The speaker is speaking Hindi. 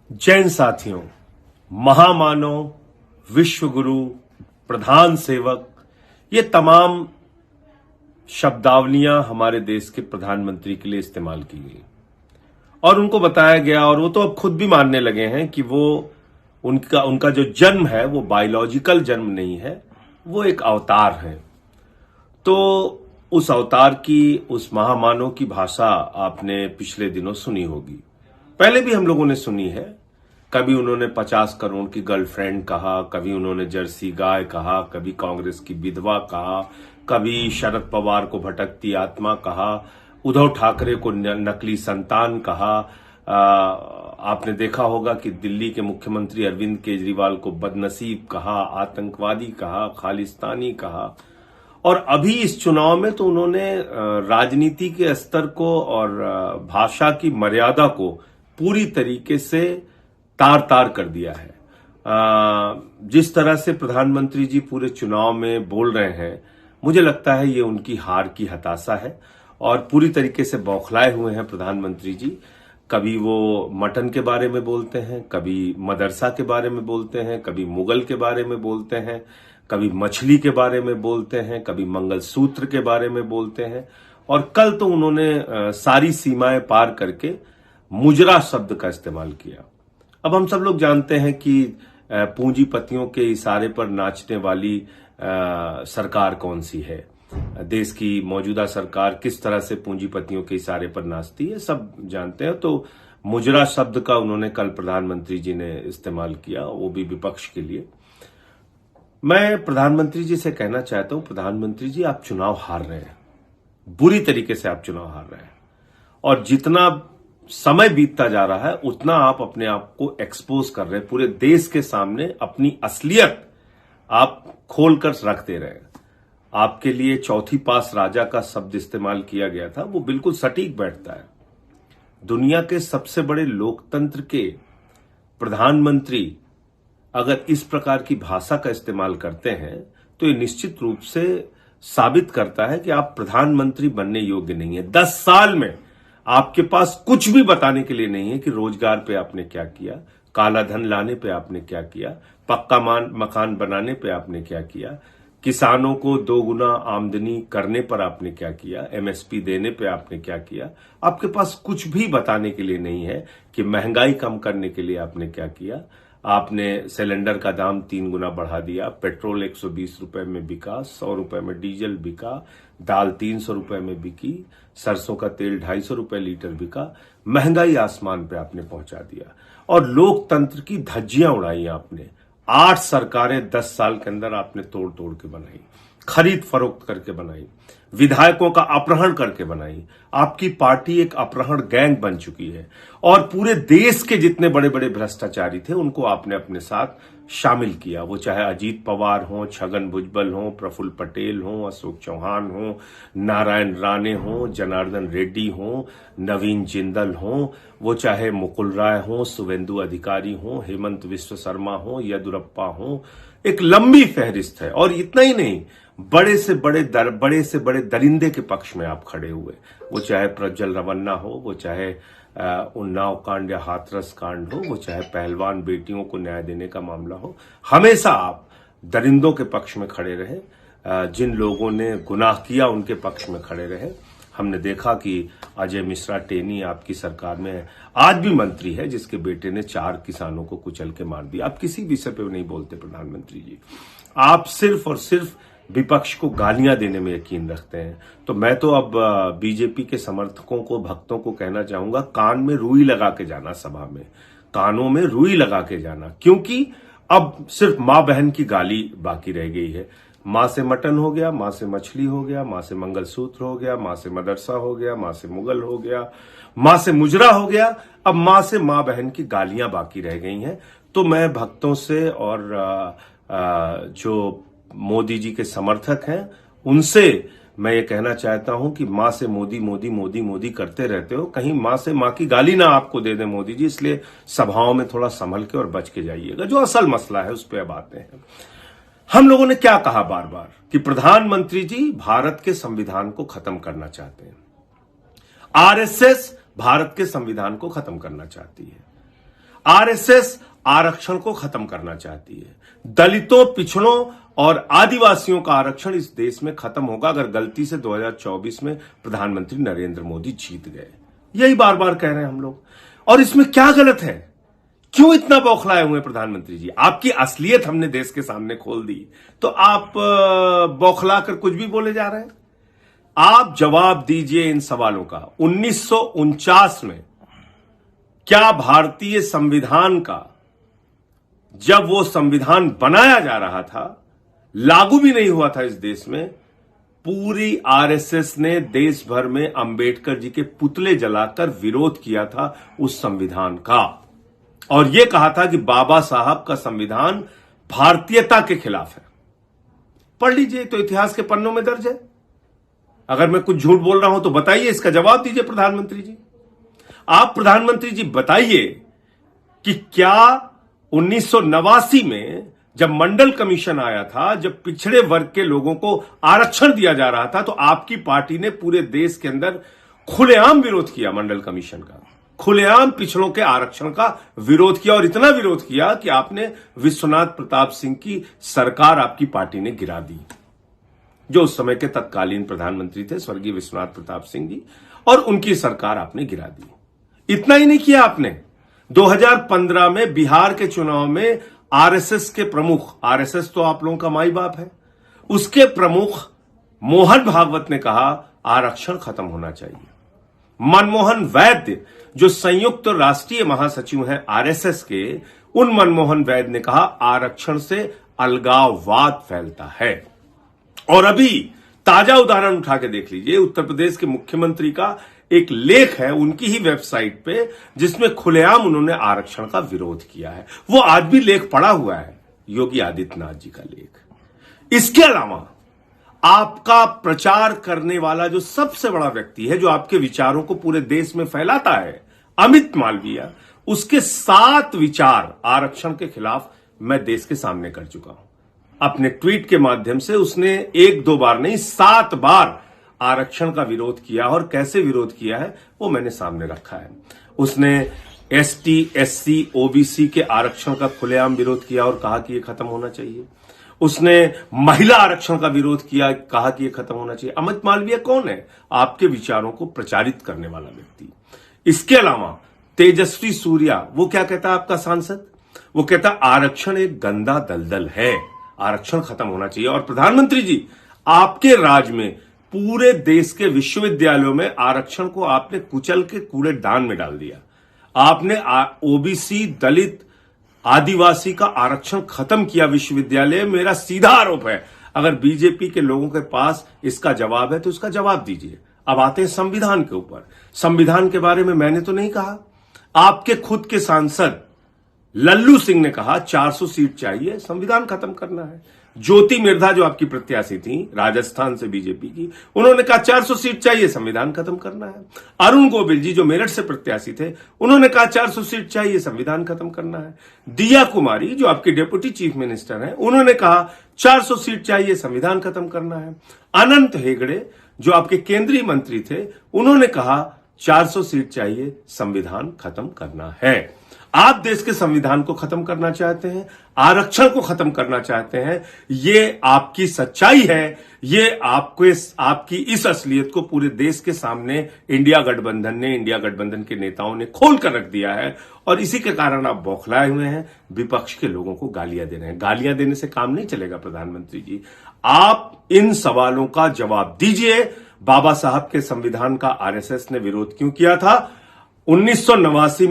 जैन साथियों, महामानव, विश्वगुरु, प्रधान सेवक, ये तमाम शब्दावलियां हमारे देश के प्रधानमंत्री के लिए इस्तेमाल की गई और उनको बताया गया, और वो तो अब खुद भी मानने लगे हैं कि वो उनका जो जन्म है वो बायोलॉजिकल जन्म नहीं है, वो एक अवतार है। तो उस अवतार की, उस महामानव की भाषा आपने पिछले दिनों सुनी होगी, पहले भी हम लोगों ने सुनी है। कभी उन्होंने 50 करोड़ की गर्लफ्रेंड कहा, कभी उन्होंने जर्सी गाय कहा, कभी कांग्रेस की विधवा कहा, कभी शरद पवार को भटकती आत्मा कहा, उद्धव ठाकरे को नकली संतान कहा। आपने देखा होगा कि दिल्ली के मुख्यमंत्री अरविंद केजरीवाल को बदनसीब कहा, आतंकवादी कहा, खालिस्तानी कहा। और अभी इस चुनाव में तो उन्होंने राजनीति के स्तर को और भाषा की मर्यादा को पूरी तरीके से तार तार कर दिया है। जिस तरह से प्रधानमंत्री जी पूरे चुनाव में बोल रहे हैं, मुझे लगता है ये उनकी हार की हताशा है और पूरी तरीके से बौखलाए हुए हैं प्रधानमंत्री जी। कभी वो मटन के बारे में बोलते हैं, कभी मदरसा के बारे में बोलते हैं, कभी मुगल के बारे में बोलते हैं, कभी मछली के बारे में बोलते हैं, कभी मंगलसूत्र के बारे में बोलते हैं, और कल तो उन्होंने सारी सीमाएं पार करके मुजरा शब्द का इस्तेमाल किया। अब हम सब लोग जानते हैं कि पूंजीपतियों के इशारे पर नाचने वाली सरकार कौन सी है। देश की मौजूदा सरकार किस तरह से पूंजीपतियों के इशारे पर नाचती है, सब जानते हैं। तो मुजरा शब्द का उन्होंने कल प्रधानमंत्री जी ने इस्तेमाल किया, वो भी विपक्ष के लिए। मैं प्रधानमंत्री जी से कहना चाहता हूं, प्रधानमंत्री जी आप चुनाव हार रहे हैं, बुरी तरीके से आप चुनाव हार रहे हैं, और जितना समय बीतता जा रहा है उतना आप अपने आप को एक्सपोज कर रहे हैं, पूरे देश के सामने अपनी असलियत आप खोलकर रख दे रहे हैं। आपके लिए चौथी पास राजा का शब्द इस्तेमाल किया गया था, वो बिल्कुल सटीक बैठता है। दुनिया के सबसे बड़े लोकतंत्र के प्रधानमंत्री अगर इस प्रकार की भाषा का इस्तेमाल करते हैं तो ये निश्चित रूप से साबित करता है कि आप प्रधानमंत्री बनने योग्य नहीं है। 10 साल में आपके पास कुछ भी बताने के लिए नहीं है कि रोजगार पे आपने क्या किया, काला धन लाने पे आपने क्या किया, पक्का मकान बनाने पे आपने क्या किया, किसानों को 2 गुना आमदनी करने पर आपने क्या किया, एमएसपी देने पे आपने क्या किया। आपके पास कुछ भी बताने के लिए नहीं है कि महंगाई कम करने के लिए आपने क्या किया। आपने सिलेंडर का दाम 3 गुना बढ़ा दिया, पेट्रोल 120 रुपए में बिका, 100 रुपए में डीजल बिका, दाल 300 रुपए में बिकी, सरसों का तेल 250 रुपए लीटर बिका। महंगाई आसमान पे आपने पहुंचा दिया और लोकतंत्र की धज्जियां उड़ाई आपने। 8 सरकारें 10 साल के अंदर आपने तोड़ तोड़ के बनाई, खरीद फरोख्त करके बनाई, विधायकों का अपहरण करके बनाई। आपकी पार्टी एक अपहरण गैंग बन चुकी है और पूरे देश के जितने बड़े बड़े भ्रष्टाचारी थे उनको आपने अपने साथ शामिल किया। वो चाहे अजीत पवार हो, छगन भुजबल हो, प्रफुल्ल पटेल हो, अशोक चौहान हो, नारायण राणे हो, जनार्दन रेड्डी हो, नवीन जिंदल हो, वो चाहे मुकुल राय हो, शुभेंदु अधिकारी हो, हेमंत विश्व शर्मा हो, येदुरप्पा हो। एक लंबी फहरिस्त है। और इतना ही नहीं, बड़े से बड़े दरिंदे के पक्ष में आप खड़े हुए। वो चाहे प्रज्वल रवन्ना हो, वो चाहे उन्नाव कांड या हाथरस कांड हो, वो चाहे पहलवान बेटियों को न्याय देने का मामला हो, हमेशा आप दरिंदों के पक्ष में खड़े रहे। जिन लोगों ने गुनाह किया उनके पक्ष में खड़े रहे। हमने देखा कि अजय मिश्रा टेनी आपकी सरकार में आज भी मंत्री है, जिसके बेटे ने 4 किसानों को कुचल के मार दिया। आप किसी विषय पे नहीं बोलते प्रधानमंत्री जी, आप सिर्फ और सिर्फ विपक्ष को गालियां देने में यकीन रखते हैं। तो मैं तो अब बीजेपी के समर्थकों को, भक्तों को कहना चाहूंगा, कान में रुई लगा के जाना, सभा में कानों में रुई लगा के जाना, क्योंकि अब सिर्फ मां बहन की गाली बाकी रह गई है। मां से मटन हो गया, मां से मछली हो गया, मां से मंगलसूत्र हो गया, मां से मदरसा हो गया, मां से मुगल हो गया, मां से मुजरा हो गया, अब मां से मां बहन की गालियां बाकी रह गई हैं। तो मैं भक्तों से और जो मोदी जी के समर्थक हैं उनसे मैं ये कहना चाहता हूं कि मां से मोदी मोदी मोदी मोदी करते रहते हो, कहीं मां से मां की गाली ना आपको दे दे मोदी जी। इसलिए सभाओं में थोड़ा संभल के और बच के जाइएगा। जो असल मसला है उस पर अब आते हैं। हम लोगों ने क्या कहा बार बार कि प्रधानमंत्री जी भारत के संविधान को खत्म करना चाहते हैं, आरएसएस भारत के संविधान को खत्म करना चाहती है। आरएसएस आरक्षण को खत्म करना चाहती है। दलितों, पिछड़ों और आदिवासियों का आरक्षण इस देश में खत्म होगा अगर गलती से 2024 में प्रधानमंत्री नरेंद्र मोदी जीत गए। यही बार बार कह रहे हैं हम लोग। और इसमें क्या गलत है? क्यों इतना बौखलाए हुए प्रधानमंत्री जी? आपकी असलियत हमने देश के सामने खोल दी, तो आप बौखला कर कुछ भी बोले जा रहे हैं। आप जवाब दीजिए इन सवालों का। 1949 में क्या भारतीय संविधान का, जब वो संविधान बनाया जा रहा था, लागू भी नहीं हुआ था इस देश में, पूरी आरएसएस ने देश भर में अंबेडकर जी के पुतले जलाकर विरोध किया था उस संविधान का, और यह कहा था कि बाबा साहब का संविधान भारतीयता के खिलाफ है। पढ़ लीजिए, तो इतिहास के पन्नों में दर्ज है। अगर मैं कुछ झूठ बोल रहा हूं तो बताइए, इसका जवाब दीजिए प्रधानमंत्री जी। आप प्रधानमंत्री जी बताइए कि क्या 1989 में जब मंडल कमीशन आया था, जब पिछड़े वर्ग के लोगों को आरक्षण दिया जा रहा था, तो आपकी पार्टी ने पूरे देश के अंदर खुलेआम विरोध किया मंडल कमीशन का, खुलेआम पिछड़ों के आरक्षण का विरोध किया, और इतना विरोध किया कि आपने विश्वनाथ प्रताप सिंह की सरकार आपकी पार्टी ने गिरा दी, जो उस समय के तत्कालीन प्रधानमंत्री थे स्वर्गीय विश्वनाथ प्रताप सिंह जी, और उनकी सरकार आपने गिरा दी। इतना ही नहीं किया आपने, 2015 में बिहार के चुनाव में आरएसएस के प्रमुख, आरएसएस तो आप लोगों का माई बाप है, उसके प्रमुख मोहन भागवत ने कहा आरक्षण खत्म होना चाहिए। मनमोहन वैद्य जो संयुक्त राष्ट्रीय महासचिव हैं आरएसएस के, उन मनमोहन वैद्य ने कहा आरक्षण से अलगाववाद फैलता है। और अभी ताजा उदाहरण उठा के देख लीजिए, उत्तर प्रदेश के मुख्यमंत्री का एक लेख है उनकी ही वेबसाइट पे, जिसमें खुलेआम उन्होंने आरक्षण का विरोध किया है। वो आज भी लेख पड़ा हुआ है, योगी आदित्यनाथ जी का लेख। इसके अलावा आपका प्रचार करने वाला जो सबसे बड़ा व्यक्ति है, जो आपके विचारों को पूरे देश में फैलाता है, अमित मालवीय, उसके 7 विचार आरक्षण के खिलाफ मैं देश के सामने कर चुका हूं। अपने ट्वीट के माध्यम से उसने 1-2 बार नहीं 7 बार आरक्षण का विरोध किया, और कैसे विरोध किया है वो मैंने सामने रखा है। उसने एसटी, एससी, ओबीसी के आरक्षण का खुलेआम विरोध किया और कहा कि यह खत्म होना चाहिए। उसने महिला आरक्षण का विरोध किया, कहा कि यह खत्म होना चाहिए। अमित मालवीय कौन है? आपके विचारों को प्रचारित करने वाला व्यक्ति। इसके अलावा तेजस्वी सूर्या, वो क्या कहता है आपका सांसद? वो कहता आरक्षण एक गंदा दलदल है, आरक्षण खत्म होना चाहिए। और प्रधानमंत्री जी, आपके राज में पूरे देश के विश्वविद्यालयों में आरक्षण को आपने कुचल के कूड़ेदान में डाल दिया। आपने ओबीसी, दलित, आदिवासी का आरक्षण खत्म किया विश्वविद्यालय। मेरा सीधा आरोप है, अगर बीजेपी के लोगों के पास इसका जवाब है तो इसका जवाब दीजिए। अब आते हैं संविधान के ऊपर। संविधान के बारे में मैंने तो नहीं कहा, आपके खुद के सांसद लल्लू सिंह ने कहा 400 सीट चाहिए, संविधान खत्म करना है। ज्योति मिर्धा जो आपकी प्रत्याशी थी राजस्थान से बीजेपी की, उन्होंने कहा 400 सीट चाहिए, संविधान खत्म करना है। अरुण गोविल जी जो मेरठ से प्रत्याशी थे, उन्होंने कहा 400 सीट चाहिए, संविधान खत्म करना है। दिया कुमारी जो आपकी डेप्यूटी चीफ मिनिस्टर हैं, उन्होंने कहा 400 सीट चाहिए, संविधान खत्म करना है। अनंत हेगड़े जो आपके केंद्रीय मंत्री थे, उन्होंने कहा 400 सीट चाहिए, संविधान खत्म करना है। आप देश के संविधान को खत्म करना चाहते हैं, आरक्षण को खत्म करना चाहते हैं। ये आपकी सच्चाई है, ये आपकी इस असलियत को पूरे देश के सामने इंडिया गठबंधन के नेताओं ने खोल कर रख दिया है, और इसी के कारण आप बौखलाए हुए हैं, विपक्ष के लोगों को गालियां दे रहे हैं। गालियां देने से काम नहीं चलेगा प्रधानमंत्री जी, आप इन सवालों का जवाब दीजिए। बाबा साहब के संविधान का आरएसएस ने विरोध क्यों किया था? 1989